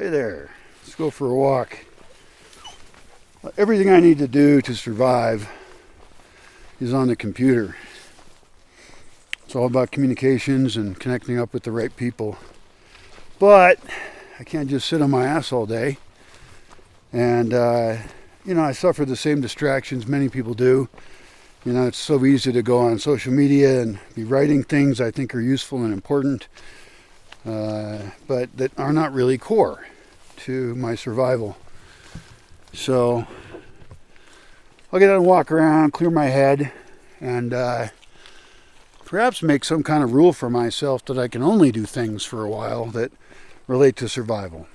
Hey there, let's go for a walk. Everything I need to do to survive is on the computer. It's all about communications and connecting up with the right people. But I can't just sit on my ass all day. And, I suffer the same distractions many people do. It's so easy to go on social media and be writing things I think are useful and important, but that are not really core to my survival. So I'll get out and walk around, clear my head, and perhaps make some kind of rule for myself that I can only do things for a while that relate to survival.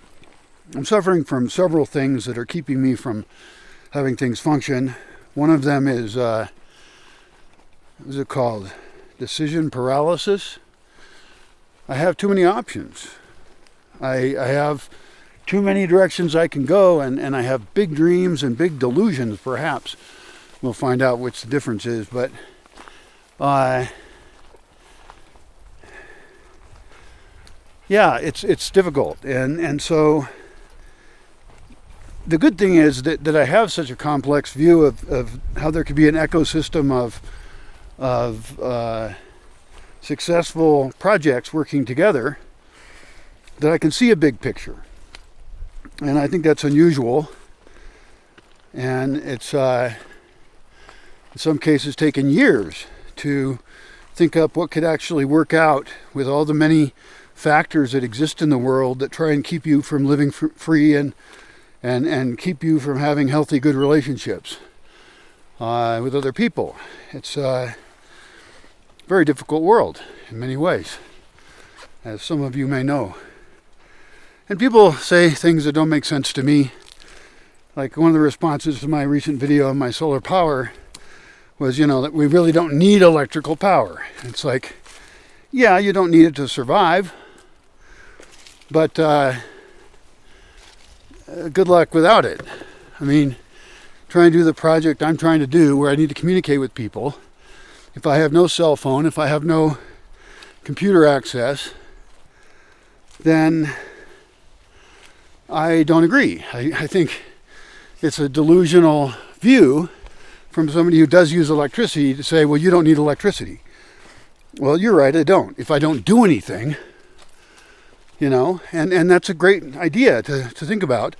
I'm suffering from several things that are keeping me from having things function. One of them is, what is it called? Decision paralysis. I have too many options. I have too many directions I can go, and I have big dreams and big delusions, perhaps. We'll find out which the difference is, but it's difficult. And so the good thing is that I have such a complex view of how there could be an ecosystem of successful projects working together, that I can see a big picture. And I think that's unusual. And it's in some cases taken years to think up what could actually work out with all the many factors that exist in the world that try and keep you from living free and keep you from having healthy, good relationships with other people. It's a very difficult world in many ways, as some of you may know. And people say things that don't make sense to me. Like one of the responses to my recent video on my solar power was, that we really don't need electrical power. It's like, yeah, you don't need it to survive, but good luck without it. I mean, trying to do the project I'm trying to do, where I need to communicate with people, if I have no cell phone, if I have no computer access, then I don't agree. I think it's a delusional view from somebody who does use electricity to say, well, you don't need electricity. Well, you're right, I don't. If I don't do anything, and that's a great idea to think about,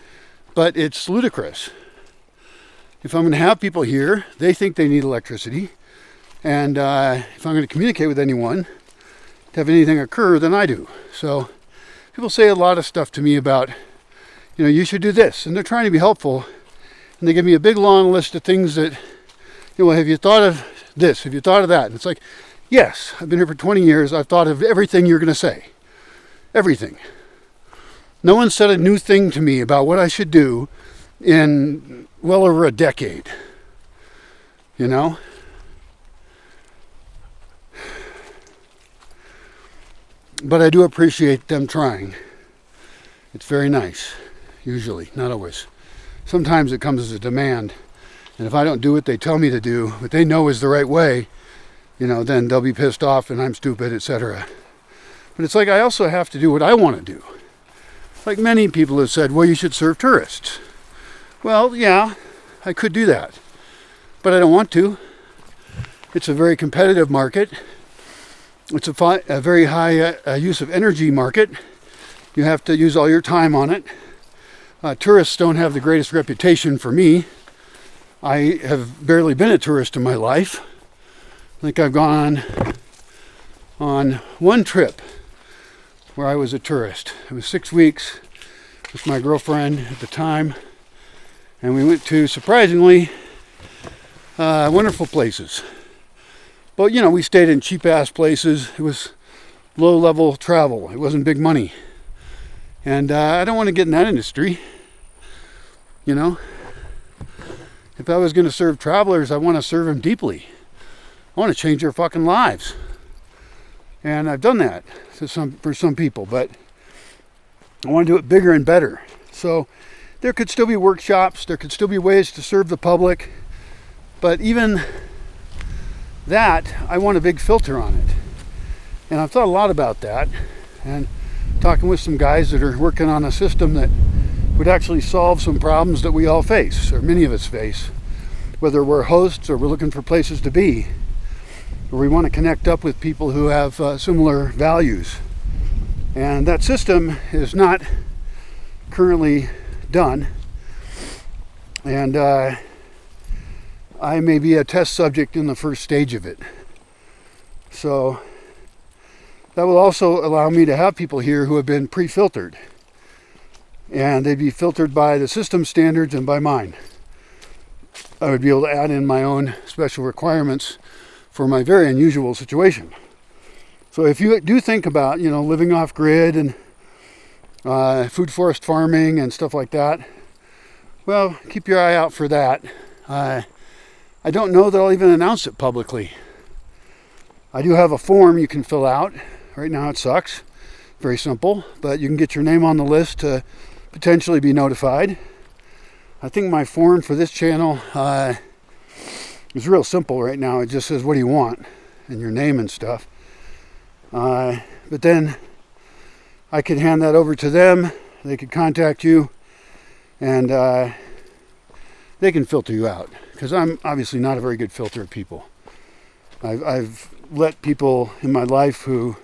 but it's ludicrous. If I'm going to have people here, they think they need electricity, and if I'm going to communicate with anyone to have anything occur, then I do. So people say a lot of stuff to me about, you should do this, and they're trying to be helpful, and they give me a big long list of things that, have you thought of this? Have you thought of that? And it's like, yes, I've been here for 20 years. I've thought of everything you're going to say. Everything. No one said a new thing to me about what I should do in well over a decade. But I do appreciate them trying. It's very nice. Usually, not always. Sometimes it comes as a demand. And if I don't do what they tell me to do, what they know is the right way, then they'll be pissed off and I'm stupid, etc. But it's like I also have to do what I want to do. Like many people have said, well, you should serve tourists. Well, yeah, I could do that. But I don't want to. It's a very competitive market. It's a very high use of energy market. You have to use all your time on it. Tourists don't have the greatest reputation for me. I have barely been a tourist in my life. I think I've gone on one trip where I was a tourist. It was 6 weeks with my girlfriend at the time, and we went to, surprisingly, wonderful places. But, we stayed in cheap-ass places. It was low-level travel. It wasn't big money. And I don't want to get in that industry. If I was going to serve travelers, I want to serve them deeply. I want to change their fucking lives. And I've done that for some people, but I want to do it bigger and better. So there could still be workshops. There could still be ways to serve the public. But even that, I want a big filter on it. And I've thought a lot about that. And talking with some guys that are working on a system that would actually solve some problems that we all face, or many of us face, whether we're hosts or we're looking for places to be, or we want to connect up with people who have similar values. And that system is not currently done, and I may be a test subject in the first stage of it. So that will also allow me to have people here who have been pre-filtered, and they'd be filtered by the system standards and by mine. I would be able to add in my own special requirements for my very unusual situation. So if you do think about, living off grid and food forest farming and stuff like that, well, keep your eye out for that. I don't know that I'll even announce it publicly. I do have a form you can fill out. Right now it sucks. Very simple, but you can get your name on the list to potentially be notified. I think my form for this channel is real simple right now. It just says, what do you want? And your name and stuff. But then I could hand that over to them. They could contact you, and they can filter you out, because I'm obviously not a very good filter of people. I've let people in my life who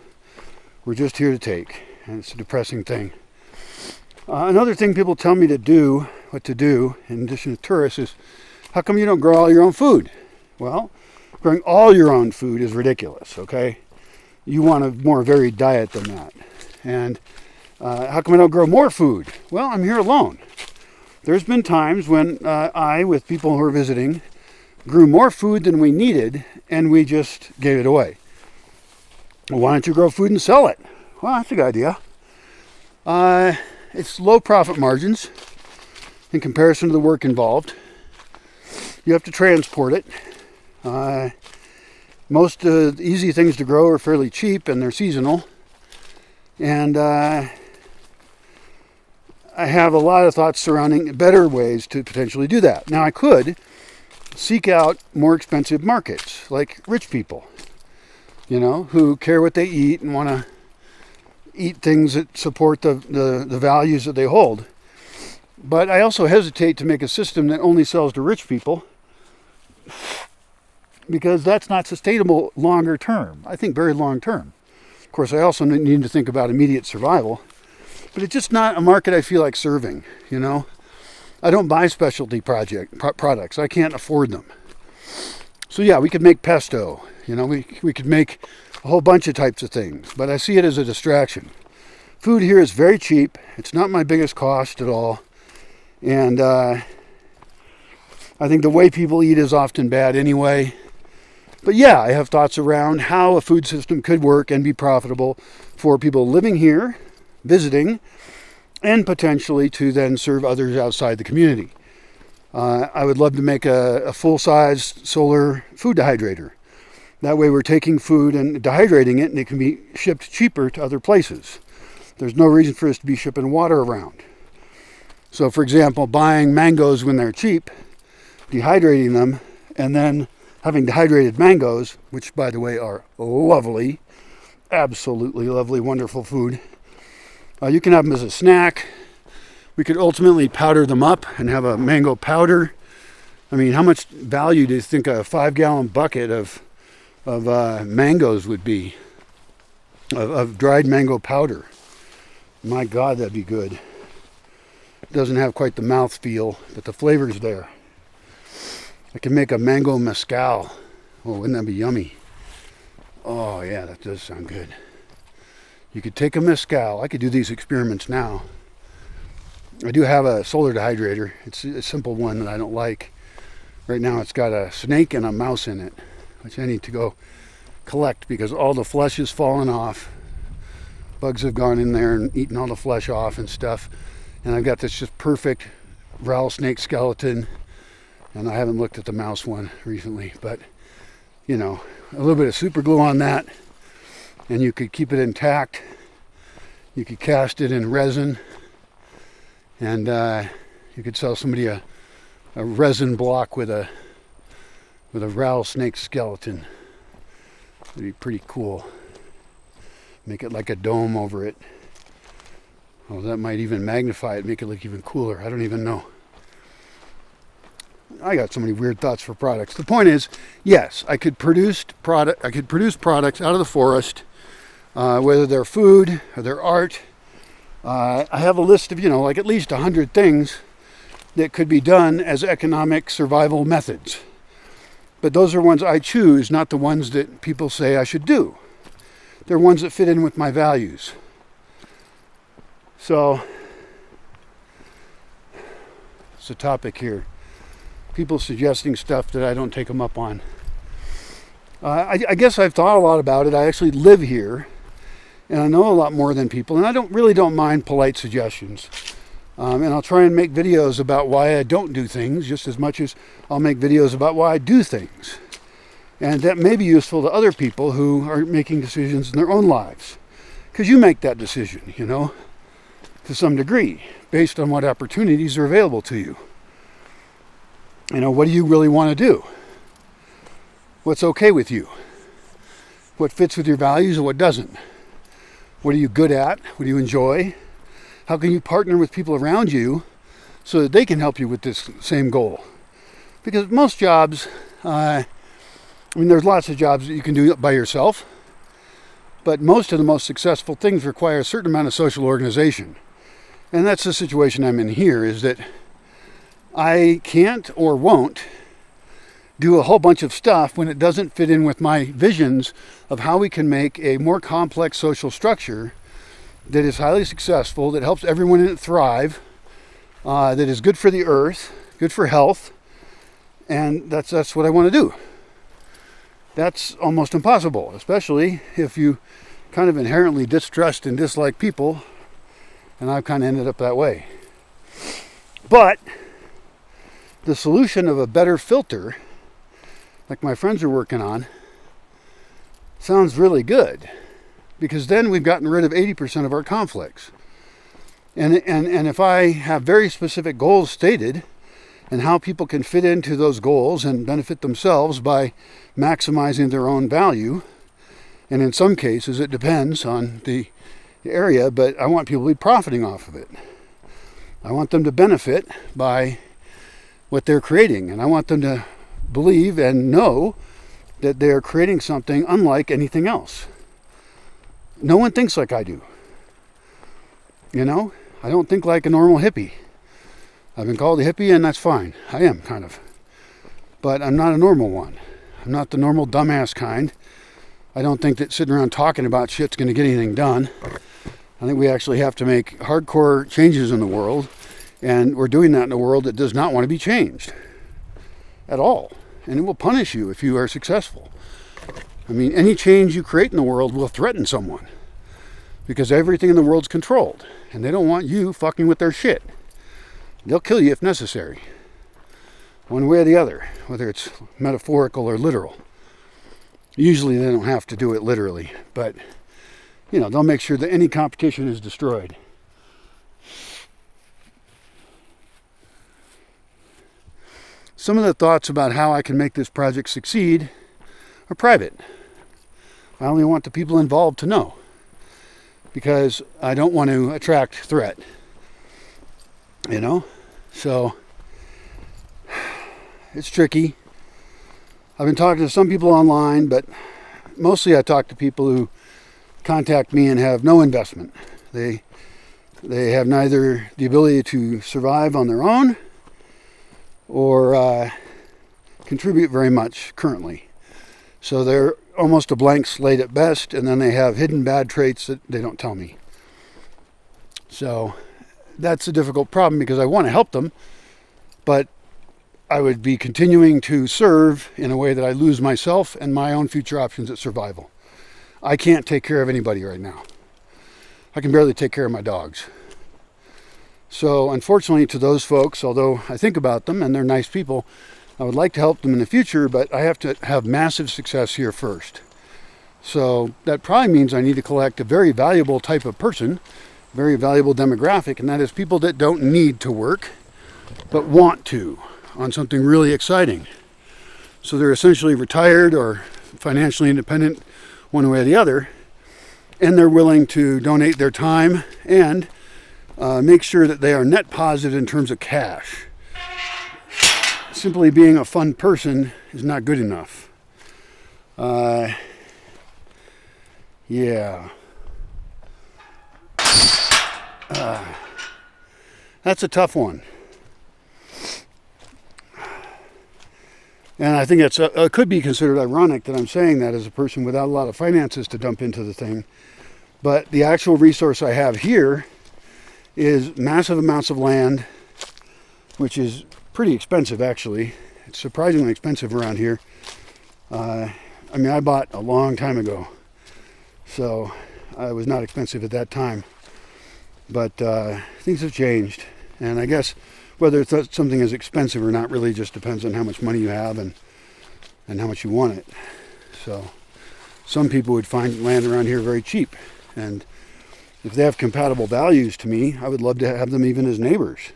were just here to take, and it's a depressing thing. Another thing people tell me to do, what to do, in addition to tourists, is how come you don't grow all your own food? Well, growing all your own food is ridiculous, okay? You want a more varied diet than that. And how come I don't grow more food? Well, I'm here alone. There's been times when I, with people who are visiting, grew more food than we needed, and we just gave it away. Well, why don't you grow food and sell it? Well, that's a good idea. It's low profit margins in comparison to the work involved. You have to transport it. Most easy things to grow are fairly cheap, and they're seasonal. And I have a lot of thoughts surrounding better ways to potentially do that. Now, I could seek out more expensive markets, like rich people, who care what they eat and want to eat things that support the values that they hold. But I also hesitate to make a system that only sells to rich people, because that's not sustainable longer term. I think very long term. Of course, I also need to think about immediate survival, but it's just not a market I feel like serving, I don't buy specialty products. I can't afford them. So yeah, we could make pesto, we could make a whole bunch of types of things, but I see it as a distraction. Food here is very cheap. It's not my biggest cost at all. And I think the way people eat is often bad anyway. But yeah, I have thoughts around how a food system could work and be profitable for people living here, visiting, and potentially to then serve others outside the community. I would love to make a full-size solar food dehydrator. That way we're taking food and dehydrating it, and it can be shipped cheaper to other places. There's no reason for us to be shipping water around. So, for example, buying mangoes when they're cheap, dehydrating them, and then having dehydrated mangoes, which, by the way, are lovely, absolutely lovely, wonderful food. You can have them as a snack. We could ultimately powder them up and have a mango powder. I mean, how much value do you think a 5-gallon bucket of mangoes would be? Of dried mango powder. My God, that'd be good. It doesn't have quite the mouth feel, but the flavor's there. I can make a mango mezcal. Oh, wouldn't that be yummy? Oh yeah, that does sound good. You could take a mezcal. I could do these experiments now. I do have a solar dehydrator. It's a simple one that I don't like. Right now it's got a snake and a mouse in it, which I need to go collect because all the flesh is falling off. Bugs have gone in there and eaten all the flesh off and stuff. And I've got this just perfect rattlesnake skeleton. And I haven't looked at the mouse one recently, but a little bit of super glue on that, and you could keep it intact. You could cast it in resin, and you could sell somebody a resin block with a rattlesnake skeleton. It'd be pretty cool. Make it like a dome over it. Oh, that might even magnify it, make it look even cooler. I don't even know. I got so many weird thoughts for products. The point is, yes, I could produce products out of the forest, whether they're food or they're art. I have a list of, like at least 100 things that could be done as economic survival methods. But those are ones I choose, not the ones that people say I should do. They're ones that fit in with my values. So, it's a topic here. People suggesting stuff that I don't take them up on. I guess I've thought a lot about it. I actually live here, and I know a lot more than people, and I don't mind polite suggestions. And I'll try and make videos about why I don't do things just as much as I'll make videos about why I do things. And that may be useful to other people who are making decisions in their own lives. Because you make that decision, to some degree, based on what opportunities are available to you. What do you really want to do? What's okay with you? What fits with your values and what doesn't? What are you good at? What do you enjoy? How can you partner with people around you so that they can help you with this same goal? Because most jobs, there's lots of jobs that you can do by yourself, but most of the most successful things require a certain amount of social organization. And that's the situation I'm in here, is that I can't or won't do a whole bunch of stuff when it doesn't fit in with my visions of how we can make a more complex social structure that is highly successful, that helps everyone in it thrive, that is good for the earth, good for health, and that's what I want to do. That's almost impossible, especially if you kind of inherently distrust and dislike people, and I've kind of ended up that way. But the solution of a better filter, like my friends are working on, sounds really good, because then we've gotten rid of 80% of our conflicts. And if I have very specific goals stated, and how people can fit into those goals and benefit themselves by maximizing their own value, and in some cases it depends on the area, but I want people to be profiting off of it. I want them to benefit by what they're creating, and I want them to believe and know that they're creating something unlike anything else. No one thinks like I do. I don't think like a normal hippie. I've been called a hippie, and that's fine. I am, kind of. But I'm not a normal one. I'm not the normal dumbass kind. I don't think that sitting around talking about shit's going to get anything done. I think we actually have to make hardcore changes in the world, and we're doing that in a world that does not want to be changed at all. And it will punish you if you are successful. Any change you create in the world will threaten someone, because everything in the world's controlled, and they don't want you fucking with their shit. They'll kill you if necessary, one way or the other, whether it's metaphorical or literal. Usually they don't have to do it literally, but they'll make sure that any competition is destroyed. Some of the thoughts about how I can make this project succeed are private. I only want the people involved to know, because I don't want to attract threat. So it's tricky. I've been talking to some people online, but mostly I talk to people who contact me and have no investment. They have neither the ability to survive on their own or contribute very much currently. So they're almost a blank slate at best, and then they have hidden bad traits that they don't tell me. So that's a difficult problem, because I want to help them, but I would be continuing to serve in a way that I lose myself and my own future options at survival. I can't take care of anybody right now. I can barely take care of my dogs. So unfortunately to those folks, although I think about them and they're nice people, I would like to help them in the future, but I have to have massive success here first. So that probably means I need to collect a very valuable type of person, very valuable demographic, and that is people that don't need to work, but want to, on something really exciting. So they're essentially retired or financially independent, one way or the other, and they're willing to donate their time and make sure that they are net positive in terms of cash. Simply being a fun person is not good enough. Yeah. That's a tough one. And I think it could be considered ironic that I'm saying that as a person without a lot of finances to dump into the thing. But the actual resource I have here is massive amounts of land, which is pretty expensive actually. It's surprisingly expensive around here. I mean, I bought a long time ago, so it was not expensive at that time. But things have changed, and I guess whether something is expensive or not really just depends on how much money you have and how much you want it. So some people would find land around here very cheap, and if they have compatible values to me, I would love to have them even as neighbors.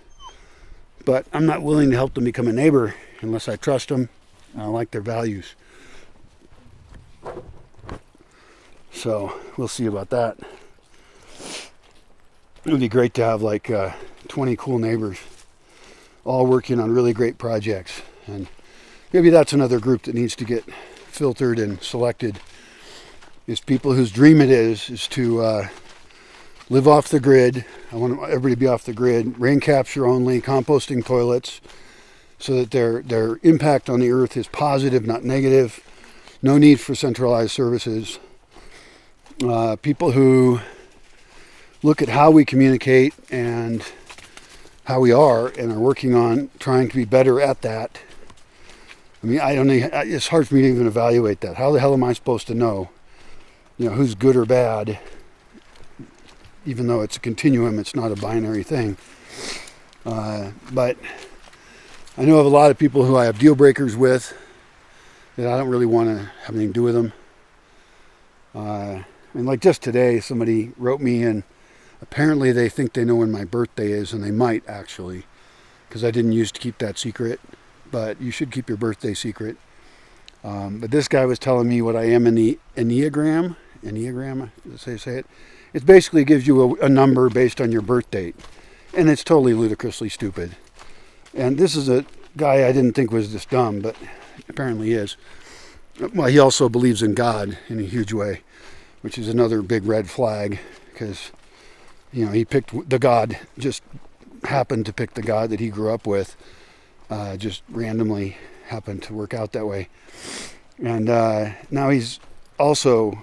But I'm not willing to help them become a neighbor unless I trust them and I like their values. So we'll see about that. It would be great to have like 20 cool neighbors all working on really great projects, and maybe that's another group that needs to get filtered and selected, is people whose dream it is to live off the grid. I want everybody to be off the grid, rain capture only, composting toilets, so that their impact on the earth is positive, not negative. No need for centralized services. People who look at how we communicate and how we are and are working on trying to be better at that. I mean, it's hard for me to even evaluate that. How the hell am I supposed to know, who's good or bad? Even though it's a continuum, it's not a binary thing. But I know of a lot of people who I have deal breakers with that I don't really want to have anything to do with them. And like just today, somebody wrote me, and apparently they think they know when my birthday is, and they might actually, because I didn't used to keep that secret, but you should keep your birthday secret. But this guy was telling me what I am in the Enneagram. Enneagram, say it. It basically gives you a number based on your birth date, and it's totally ludicrously stupid. And this is a guy I didn't think was this dumb, but apparently is. Well, he also believes in God in a huge way, which is another big red flag, because he picked the God, just happened to pick the God that he grew up with, just randomly happened to work out that way. And now he's also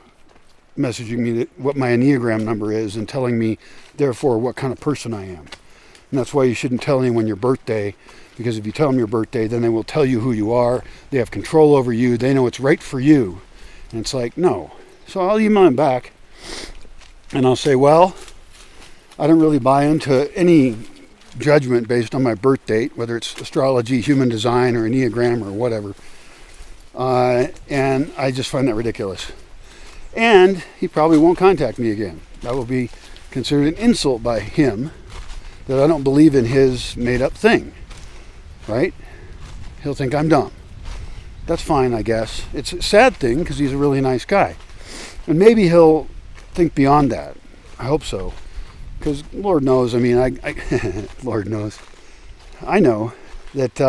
messaging me what my Enneagram number is and telling me, therefore, what kind of person I am. And that's why you shouldn't tell anyone your birthday, because if you tell them your birthday, then they will tell you who you are. They have control over you. They know what's right for you. And it's like, no. So I'll email him back, and I'll say, well, I don't really buy into any judgment based on my birth date, whether it's astrology, human design, or Enneagram, or whatever. And I just find that ridiculous. And he probably won't contact me again. That will be considered an insult by him, that I don't believe in his made-up thing, right? He'll think I'm dumb. That's fine, I guess. It's a sad thing, because he's a really nice guy. And maybe he'll think beyond that. I hope so. Because Lord knows, I mean, Lord knows, I know that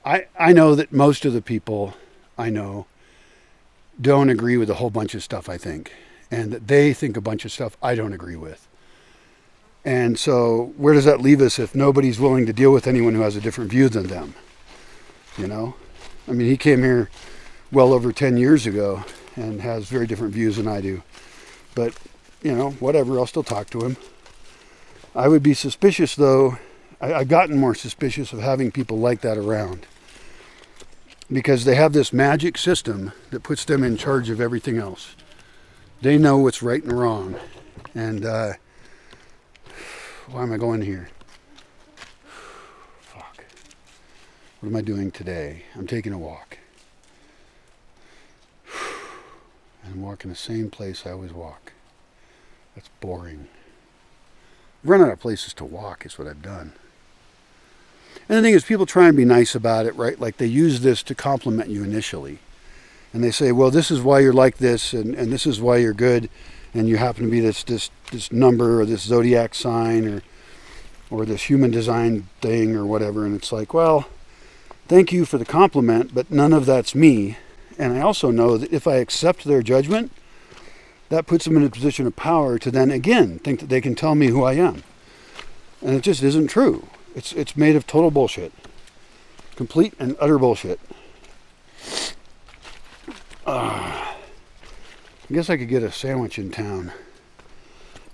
I know that most of the people I know don't agree with a whole bunch of stuff I think, and that they think a bunch of stuff I don't agree with. And so where does that leave us if nobody's willing to deal with anyone who has a different view than them? I mean, he came here well over 10 years ago and has very different views than I do. But, whatever, I'll still talk to him. I would be suspicious, though. I've gotten more suspicious of having people like that around, because they have this magic system that puts them in charge of everything else. They know what's right and wrong. And why am I going here? Fuck. What am I doing today? I'm taking a walk. And I'm walking the same place I always walk. That's boring. I've run out of places to walk is what I've done. And the thing is, people try and be nice about it, right? Like they use this to compliment you initially. And they say, well, this is why you're like this, and this is why you're good, and you happen to be this number or this zodiac sign or this human design thing or whatever. And it's like, well, thank you for the compliment, but none of that's me. And I also know that if I accept their judgment, that puts them in a position of power to then again think that they can tell me who I am. And it just isn't true. It's made of total bullshit. Complete and utter bullshit. I guess I could get a sandwich in town.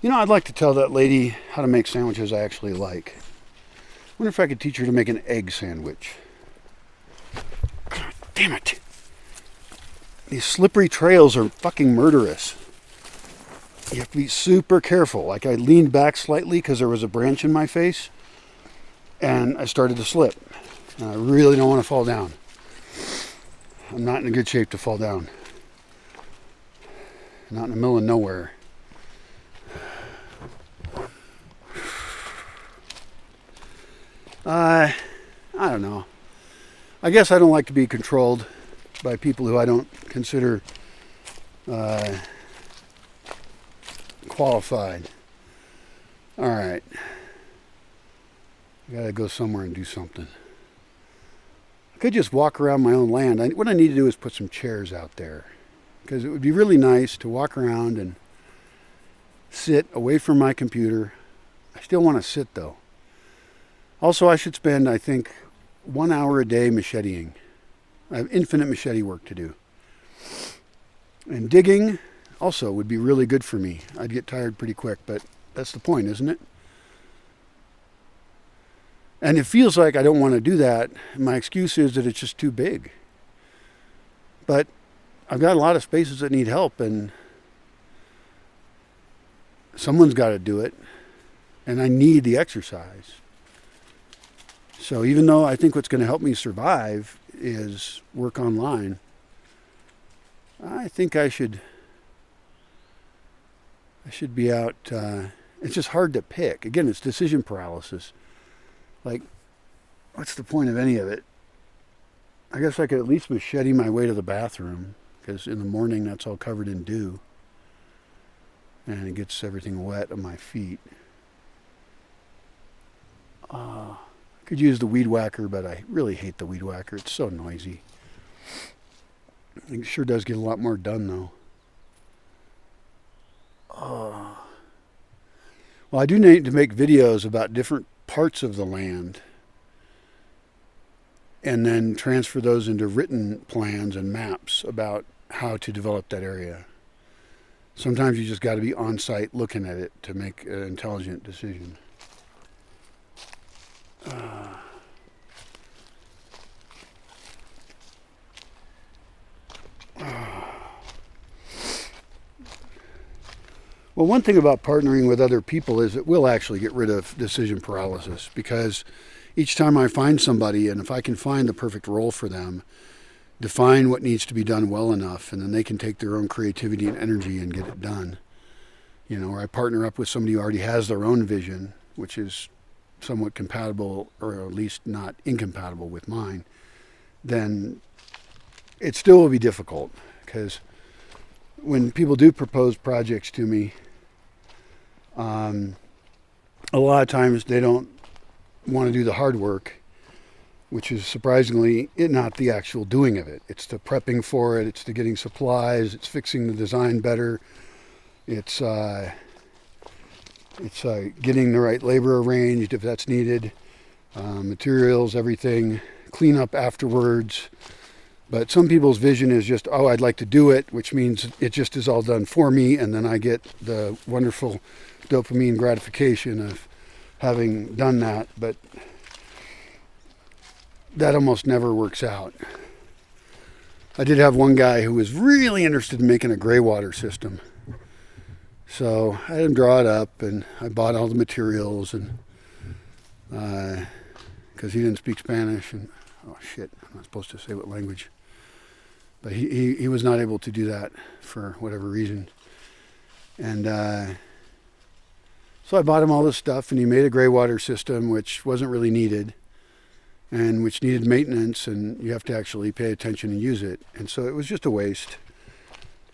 You know, I'd like to tell that lady how to make sandwiches I actually like. I wonder if I could teach her to make an egg sandwich. God damn it. These slippery trails are fucking murderous. You have to be super careful. Like, I leaned back slightly because there was a branch in my face, and I started to slip. And I really don't want to fall down. I'm not in a good shape to fall down. Not in the middle of nowhere. I don't know. I guess I don't like to be controlled by people who I don't consider qualified. All right. I gotta go somewhere and do something. I could just walk around my own land. What I need to do is put some chairs out there, because it would be really nice to walk around and sit away from my computer. I still want to sit though. Also, I should spend, I think, 1 hour a day macheting. I have infinite machete work to do. And digging also would be really good for me. I'd get tired pretty quick, but that's the point, isn't it? And it feels like I don't want to do that. My excuse is that it's just too big. But I've got a lot of spaces that need help, and someone's got to do it. And I need the exercise. So even though I think what's going to help me survive is work online, I think I should be out. It's just hard to pick. Again, it's decision paralysis. Like, what's the point of any of it? I guess I could at least machete my way to the bathroom, because in the morning that's all covered in dew. And it gets everything wet on my feet. I could use the weed whacker, but I really hate the weed whacker. It's so noisy. It sure does get a lot more done, though. Well, I do need to make videos about different parts of the land and then transfer those into written plans and maps about how to develop that area. Sometimes you just got to be on site looking at it to make an intelligent decision. Well, one thing about partnering with other people is it will actually get rid of decision paralysis, because each time I find somebody, and if I can find the perfect role for them, define what needs to be done well enough, and then they can take their own creativity and energy and get it done. You know, or I partner up with somebody who already has their own vision, which is somewhat compatible, or at least not incompatible with mine, then it still will be difficult, because when people do propose projects to me, a lot of times they don't want to do the hard work, which is surprisingly not the actual doing of it. It's the prepping for it, it's the getting supplies, it's fixing the design better, it's getting the right labor arranged if that's needed, materials, everything, clean up afterwards. But some people's vision is just, oh, I'd like to do it, which means it just is all done for me, and then I get the wonderful dopamine gratification of having done that. But that almost never works out. I did have one guy who was really interested in making a gray water system. So I had him draw it up, and I bought all the materials, and because he didn't speak Spanish, and oh shit, I'm not supposed to say what language. But he was not able to do that for whatever reason. And so I bought him all this stuff, and he made a gray water system, which wasn't really needed. and which needed maintenance, and you have to actually pay attention and use it. And so it was just a waste.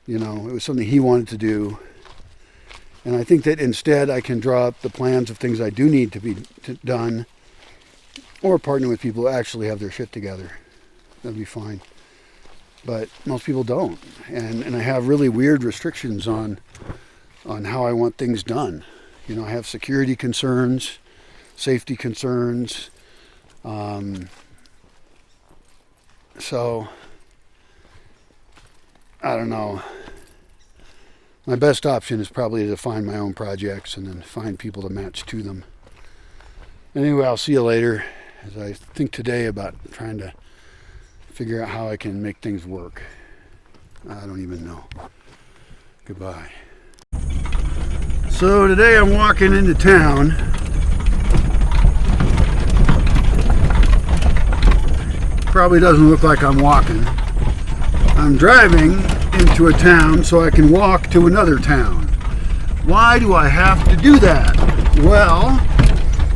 You know, it was something he wanted to do. And I think that instead I can draw up the plans of things I do need to be done, or partner with people who actually have their shit together. That'd be fine. But most people don't. And I have really weird restrictions on how I want things done. You know, I have security concerns, safety concerns. So, I don't know. My best option is probably to find my own projects and then find people to match to them. Anyway, I'll see you later as I think today about trying to figure out how I can make things work. I don't even know. Goodbye. So today I'm walking into town. Probably doesn't look like I'm walking. I'm driving into a town so I can walk to another town. Why do I have to do that? Well,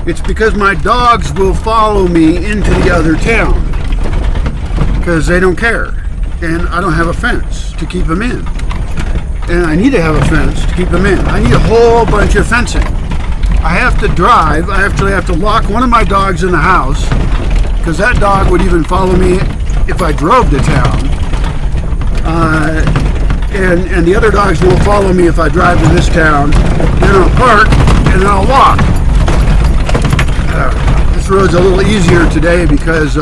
it's because my dogs will follow me into the other town because they don't care, and I don't have a fence to keep them in, and I need to have a fence to keep them in. I need a whole bunch of fencing. I have to drive. I actually have to lock one of my dogs in the house because that dog would even follow me if I drove to town. And the other dogs won't follow me if I drive to this town. Then I'll park and then I'll walk. This road's a little easier today because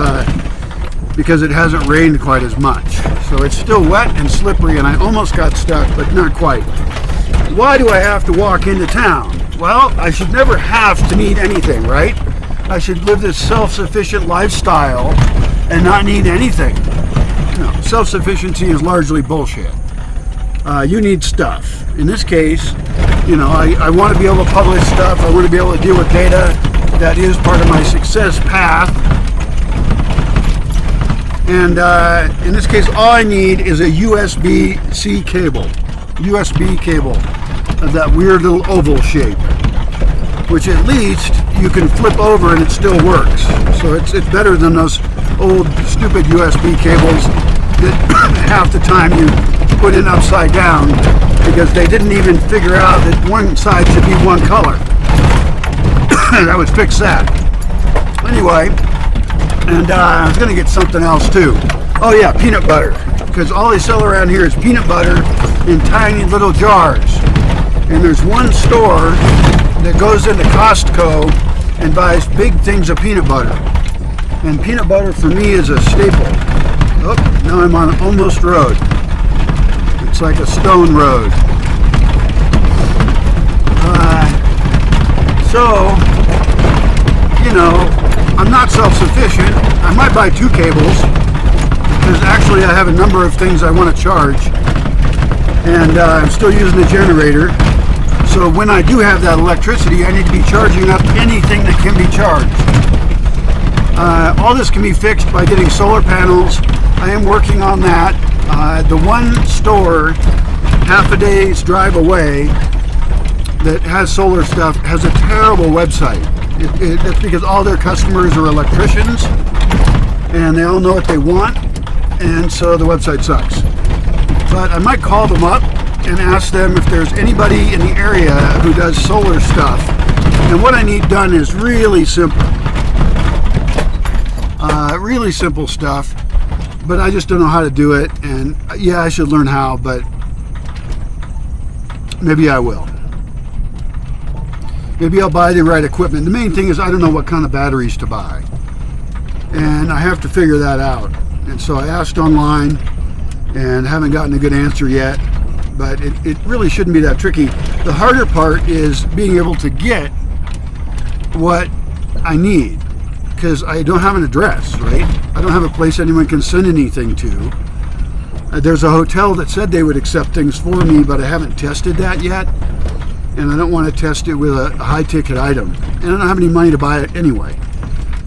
it hasn't rained quite as much. So it's still wet and slippery, and I almost got stuck, but not quite. Why do I have to walk into town? Well, I should never have to need anything, right? I should live this self-sufficient lifestyle and not need anything. No, self-sufficiency is largely bullshit. You need stuff. In this case, you know, I want to be able to publish stuff. I want to be able to deal with data. That is part of my success path. And in this case, all I need is a USB-C cable. USB cable of that weird little oval shape, which at least you can flip over and it still works. So it's better than those old stupid USB cables that half the time you put in upside down because they didn't even figure out that one side should be one color. That would fix that. Anyway, and I was going to get something else too. Oh yeah, peanut butter. Because all they sell around here is peanut butter in tiny little jars. And there's one store that goes into Costco and buys big things of peanut butter. And peanut butter for me is a staple. Oh, now I'm on almost road. It's like a stone road. So, you know, I'm not self-sufficient. I might buy 2 cables because actually I have a number of things I want to charge, and I'm still using the generator. So when I do have that electricity, I need to be charging up anything that can be charged. All this can be fixed by getting solar panels. I am working on that. The one store half a day's drive away that has solar stuff has a terrible website. That's because all their customers are electricians and they all know what they want, and so the website sucks. But I might call them up and ask them if there's anybody in the area who does solar stuff. And what I need done is really simple. Really simple stuff, but I just don't know how to do it. And yeah, I should learn how, but maybe I will. Maybe I'll buy the right equipment. The main thing is I don't know what kind of batteries to buy, and I have to figure that out. And so I asked online and haven't gotten a good answer yet, but it really shouldn't be that tricky. The harder part is being able to get what I need, because I don't have an address, right? I don't have a place anyone can send anything to. There's a hotel that said they would accept things for me, but I haven't tested that yet. And I don't want to test it with a high-ticket item. And I don't have any money to buy it anyway.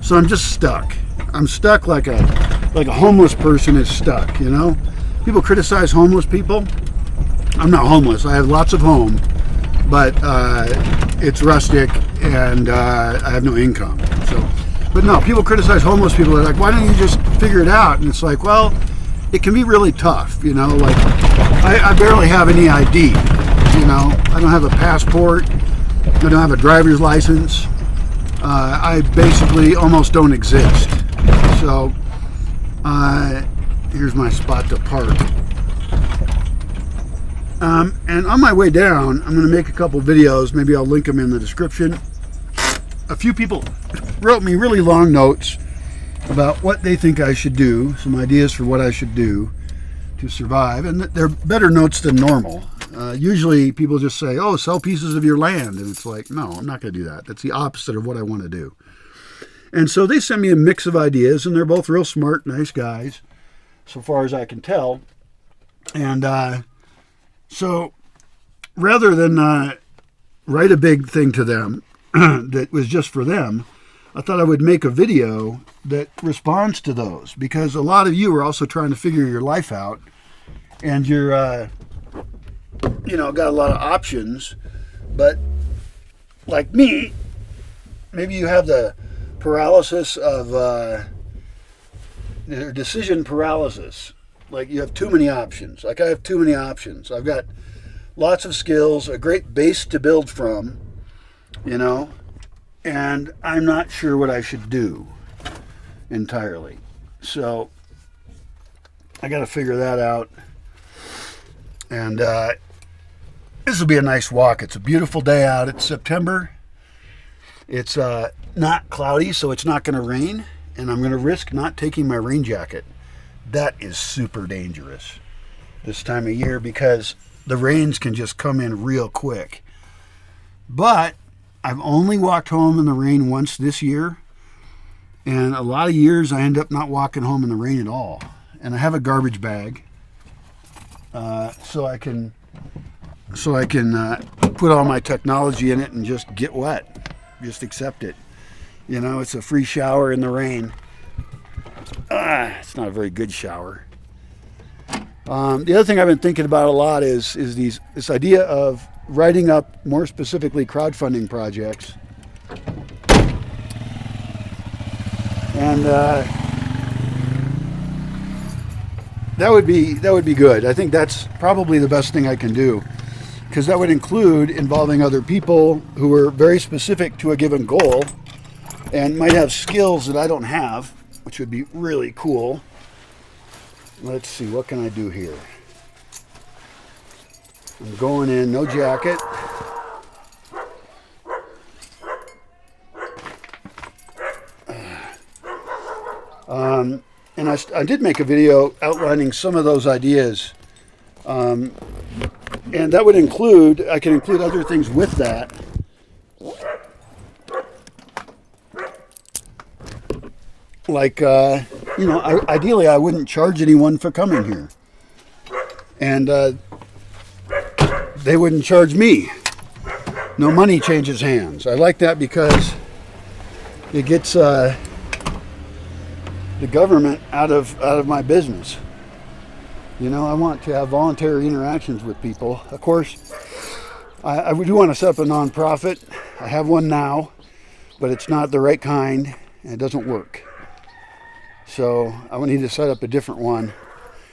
So I'm just stuck. I'm stuck like a homeless person is stuck, you know? People criticize homeless people. I'm not homeless. I have lots of home, but it's rustic and I have no income. So But no, people criticize homeless people. They're like, why don't you just figure it out? And it's like, well, it can be really tough, you know. Like, I barely have any ID, you know. I don't have a passport. I don't have a driver's license. I basically almost don't exist. So, here's my spot to park. And on my way down, I'm going to make a couple videos. Maybe I'll link them in the description. A few people wrote me really long notes about what they think I should do, some ideas for what I should do to survive. And they're better notes than normal. Usually people just say, oh, sell pieces of your land. And it's like, no, I'm not going to do that. That's the opposite of what I want to do. And so they sent me a mix of ideas, and they're both real smart, nice guys, so far as I can tell. And so rather than write a big thing to them that was just for them, I thought I would make a video that responds to those, because a lot of you are also trying to figure your life out, and you're, you know, got a lot of options. But like me, maybe you have the paralysis of decision paralysis. Like, you have too many options. Like, I have too many options. I've got lots of skills, a great base to build from, you know, and I'm not sure what I should do entirely. So I got to figure that out. And this will be a nice walk. It's a beautiful day out. It's September. It's not cloudy, so it's not going to rain. And I'm going to risk not taking my rain jacket. That is super dangerous this time of year, because the rains can just come in real quick. But I've only walked home in the rain once this year. And a lot of years I end up not walking home in the rain at all. And I have a garbage bag. So I can put all my technology in it and just get wet. Just accept it. You know, it's a free shower in the rain. It's not a very good shower. The other thing I've been thinking about a lot is this idea of writing up, more specifically, crowdfunding projects. And that would be good. I think that's probably the best thing I can do, because that would include involving other people who are very specific to a given goal and might have skills that I don't have, which would be really cool. Let's see, what can I do here? I'm going in, no jacket. And I did make a video outlining some of those ideas. And that would include, I can include other things with that. Like, you know, ideally I wouldn't charge anyone for coming here. And they wouldn't charge me. No money changes hands. I like that because it gets the government out of my business. You know, I want to have voluntary interactions with people. Of course, I do want to set up a nonprofit. I have one now, but it's not the right kind, and it doesn't work. So I would need to set up a different one.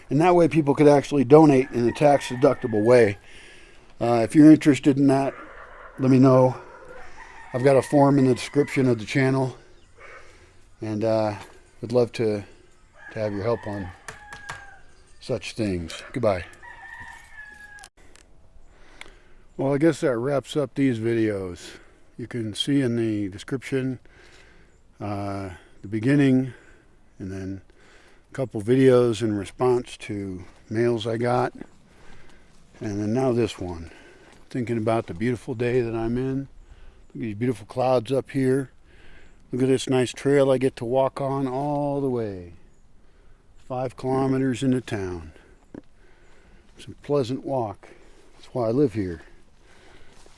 And that way people could actually donate in a tax-deductible way. If you're interested in that, let me know. I've got a form in the description of the channel. And would love to have your help on such things. Goodbye. Well, I guess that wraps up these videos. You can see in the description the beginning, and then a couple videos in response to mails I got, and then now this one, thinking about the beautiful day that I'm in. Look at these beautiful clouds up here. Look at this nice trail I get to walk on all the way, 5 kilometers into town. It's a pleasant walk. That's why I live here,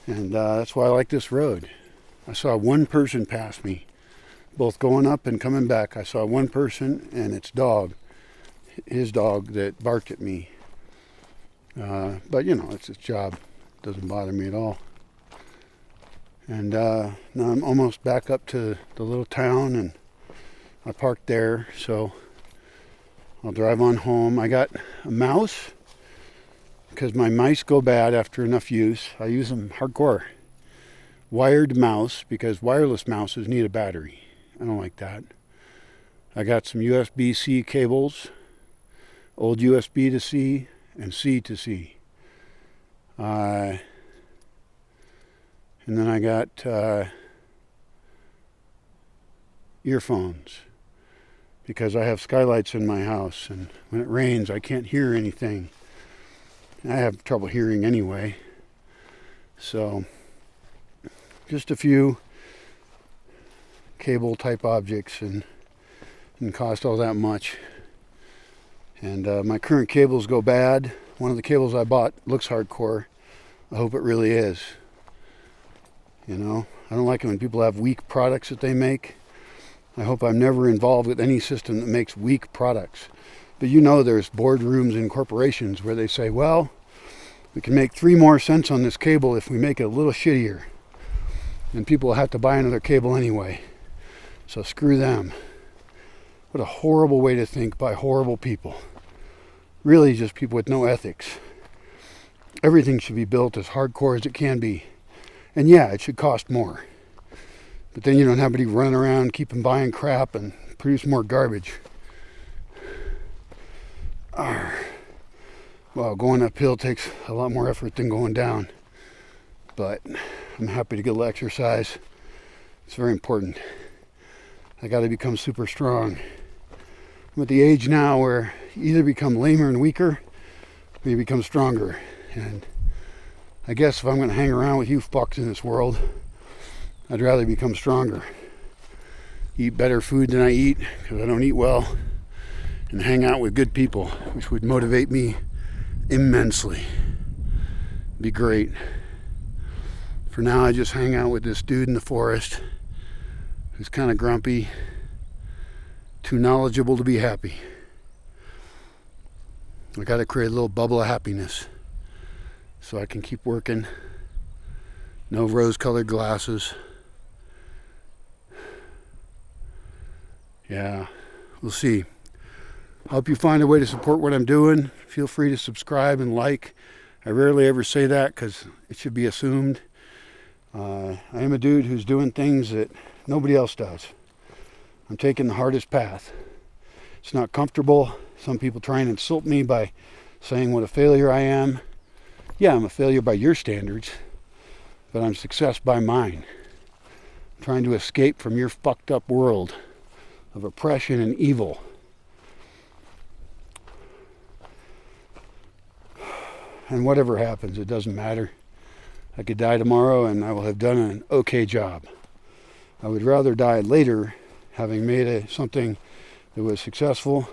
and that's why I like this road. I saw one person pass me, both going up and coming back. I saw one person and its dog, his dog, that barked at me. But you know, it's his job. Doesn't bother me at all. And now I'm almost back up to the little town, and I parked there, so I'll drive on home. I got a mouse because my mice go bad after enough use. I use them hardcore. Wired mouse, because wireless mouses need a battery. I don't like that. I got some USB-C cables, old USB to C and C to C. And then I got earphones, because I have skylights in my house, and when it rains I can't hear anything. I have trouble hearing anyway. So just a few cable type objects, and didn't cost all that much. And my current cables go bad. One of the cables I bought looks hardcore. I hope it really is. You know, I don't like it when people have weak products that they make. I hope I'm never involved with any system that makes weak products. But you know, there's boardrooms in corporations where they say, well, we can make 3 more cents on this cable if we make it a little shittier. And people will have to buy another cable anyway. So screw them. What a horrible way to think by horrible people. Really just people with no ethics. Everything should be built as hardcore as it can be. And yeah, it should cost more. But then you don't have anybody running around keeping buying crap and produce more garbage. Well, going uphill takes a lot more effort than going down. But I'm happy to get a little exercise. It's very important. I got to become super strong. I'm at the age now where you either become lamer and weaker, or you become stronger. And I guess if I'm going to hang around with you fucks in this world, I'd rather become stronger. Eat better food than I eat, because I don't eat well. And hang out with good people, which would motivate me immensely. Be great. For now, I just hang out with this dude in the forest who's kind of grumpy, too knowledgeable to be happy. I got to create a little bubble of happiness so I can keep working. No rose-colored glasses. Yeah, we'll see. I hope you find a way to support what I'm doing. Feel free to subscribe and like. I rarely ever say that because it should be assumed. I am a dude who's doing things that nobody else does. I'm taking the hardest path. It's not comfortable. Some people try and insult me by saying what a failure I am. Yeah, I'm a failure by your standards, but I'm success by mine. I'm trying to escape from your fucked up world of oppression and evil. And whatever happens, it doesn't matter. I could die tomorrow and I will have done an okay job. I would rather die later having made something that was successful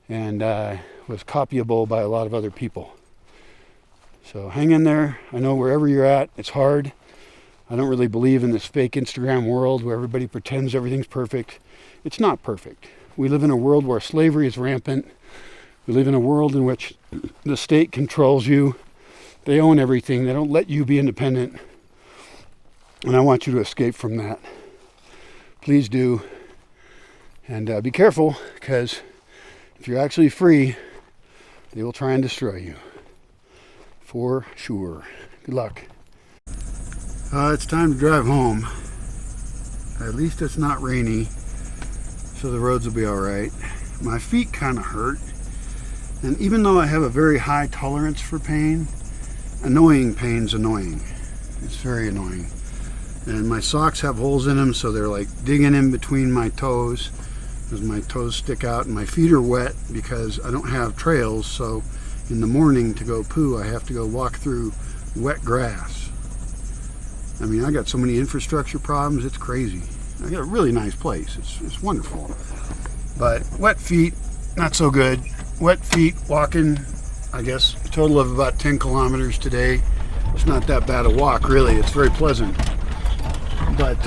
and was copyable by a lot of other people. So hang in there. I know wherever you're at, it's hard. I don't really believe in this fake Instagram world where everybody pretends everything's perfect. It's not perfect. We live in a world where slavery is rampant. We live in a world in which the state controls you. They own everything. They don't let you be independent. And I want you to escape from that. Please do. And be careful, because if you're actually free, they will try and destroy you. For sure. Good luck. It's time to drive home. At least it's not rainy, so the roads will be all right. My feet kind of hurt. And even though I have a very high tolerance for pain, annoying pain's annoying. It's very annoying. And my socks have holes in them, so they're like digging in between my toes as my toes stick out. And my feet are wet because I don't have trails, so in the morning to go poo, I have to go walk through wet grass. I mean, I got so many infrastructure problems, it's crazy. I got a really nice place. It's wonderful. But wet feet, not so good. Wet feet walking, I guess, a total of about 10 kilometers today. It's not that bad a walk, really. It's very pleasant. But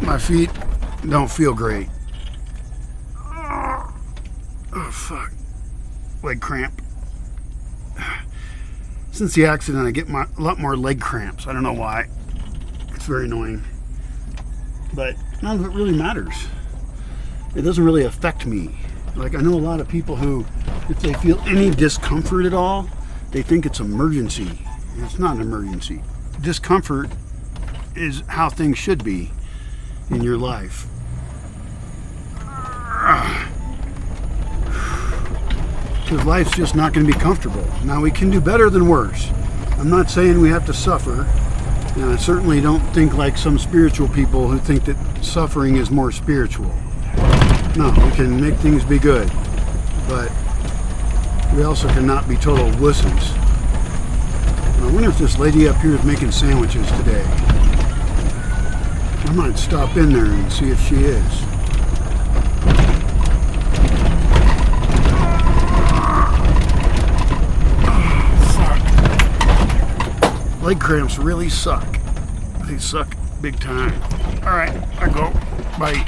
my feet don't feel great. Oh, fuck. Leg cramp. Since the accident, I get a lot more leg cramps. I don't know why. It's very annoying. but none of it really matters. It doesn't really affect me. Like, I know a lot of people who, if they feel any discomfort at all, they think it's emergency. It's not an emergency. Discomfort is how things should be in your life. Because life's just not going to be comfortable. Now, we can do better than worse. I'm not saying we have to suffer. And I certainly don't think like some spiritual people who think that suffering is more spiritual. No, we can make things be good, but we also cannot be total wusses. I wonder if this lady up here is making sandwiches today. I might stop in there and see if she is. Oh, fuck. Leg cramps really suck. They suck big time. All right, I go. Bye.